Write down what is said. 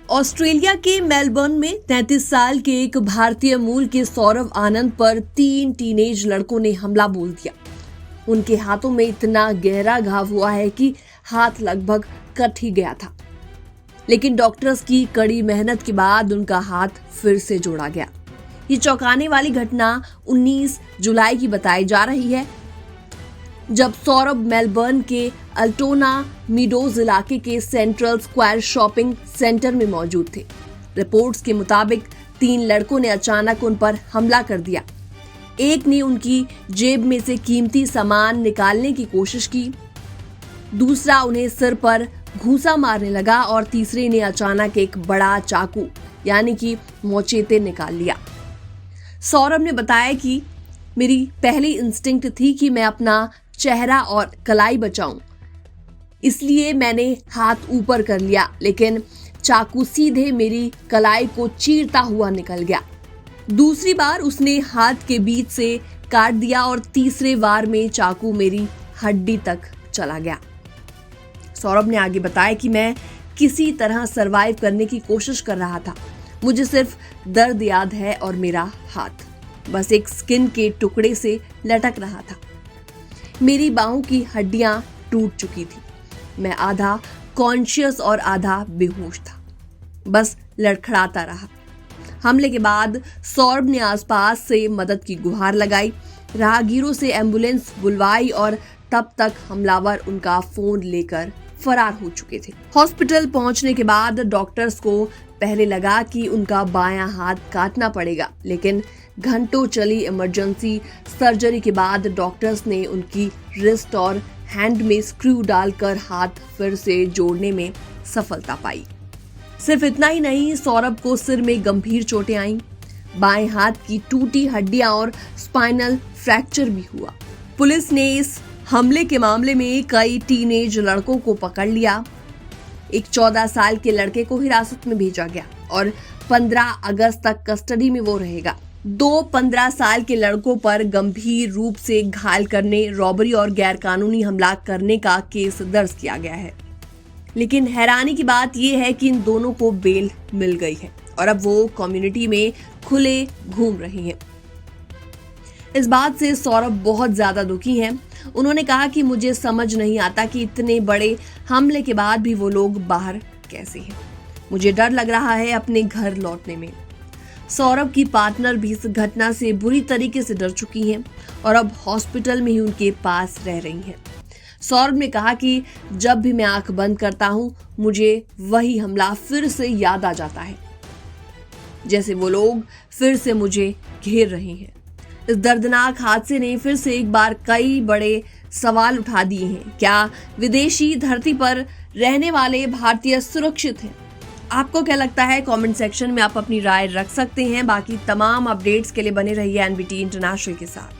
Australia के Melbourne में 33 साल के एक भारतीय मूल के सौरभ आनंद पर 3 टीनेज लड़कों ने हमला बोल दिया। उनके हाथों में इतना गहरा घाव हुआ है कि हाथ लगभग कट ही गया था, लेकिन डॉक्टर्स की कड़ी मेहनत के बाद उनका हाथ फिर से जोड़ा गया। ये चौंकाने वाली घटना 19 जुलाई की बताई जा रही है, जब सौरभ मेलबर्न के अल्टोना मीडोज इलाके के सेंट्रल स्क्वायर शॉपिंग सेंटर में मौजूद थे। रिपोर्ट्स के मुताबिक 3 लड़कों ने अचानक उन पर हमला कर दिया। एक ने उनकी जेब में से कीमती सामान निकालने की कोशिश की, दूसरा उन्हें सिर पर घूंसा मारने लगा और तीसरे ने अचानक एक बड़ा चाकू यानी कि मौचेते निकाल लिया। सौरभ ने बताया कि मेरी पहली इंस्टिंक्ट थी कि मैं अपना चेहरा और कलाई बचाऊं, इसलिए मैंने हाथ ऊपर कर लिया, लेकिन चाकू सीधे मेरी कलाई को चीरता हुआ निकल गया। दूसरी बार उसने हाथ के बीच से काट दिया और तीसरे वार में चाकू मेरी हड्डी तक चला गया। सौरभ ने आगे बताया कि मैं किसी तरह सरवाइव करने की कोशिश कर रहा था। मुझे सिर्फ दर्द याद है और मेरा हाथ बस एक स्किन के टुकड़े से लटक रहा था। मेरी बाहों की हड्डियां टूट चुकी थी। मैं आधा कॉन्शियस और आधा बेहोश था, बस लड़खड़ाता रहा। हमले के बाद सौरभ ने आसपास से मदद की गुहार लगाई, राहगीरों से एम्बुलेंस बुलवाई और तब तक हमलावर उनका फोन लेकर फरार हो चुके थे। हॉस्पिटल पहुंचने के बाद डॉक्टर्स को पहले लगा कि उनका बायां हाथ काटना पड़ेगा, लेकिन घंटों चली इमरजेंसी सर्जरी के बाद डॉक्टर्स ने उनकी रिस्ट और हैंड में स्क्रू डालकर हाथ फिर से जोड़ने में सफलता पाई। सिर्फ इतना ही नहीं, सौरभ को सिर में गंभीर चोटें आईं, बाएं हाथ की टूटी हड्डियां और स्पाइनल फ्रैक्चर भी हुआ। पुलिस ने इस हमले के मामले में कई टीनेज लड़कों को पकड़ लिया। एक 14 साल के लड़के को हिरासत में भेजा गया और 15 अगस्त तक कस्टडी में वो रहेगा। 2 15 साल के लड़कों पर गंभीर रूप से घायल करने, रॉबरी और गैरकानूनी हमला करने का केस दर्ज किया गया है। लेकिन हैरानी की बात यह है कि इन दोनों को बेल मिल गई है और अब वो कम्युनिटी में खुले घूम रहे हैं। इस बात से सौरभ बहुत ज्यादा दुखी हैं। उन्होंने कहा कि मुझे समझ नहीं आता कि इतने बड़े हमले के बाद भी वो लोग बाहर कैसे हैं। मुझे डर लग रहा है अपने घर लौटने में। सौरभ की पार्टनर भी इस घटना से बुरी तरीके से डर चुकी हैं और अब हॉस्पिटल में ही उनके पास रह रही हैं। सौरभ ने कहा कि जब भी मैं आंख बंद करता हूं, मुझे वही हमला फिर से याद आ जाता है, जैसे वो लोग फिर से मुझे घेर रहे हैं। इस दर्दनाक हादसे ने फिर से एक बार कई बड़े सवाल उठा दिए हैं। क्या विदेशी धरती पर रहने वाले भारतीय सुरक्षित हैं? आपको क्या लगता है? कमेंट सेक्शन में आप अपनी राय रख सकते हैं। बाकी तमाम अपडेट्स के लिए बने रहिए एनबीटी इंटरनेशनल के साथ।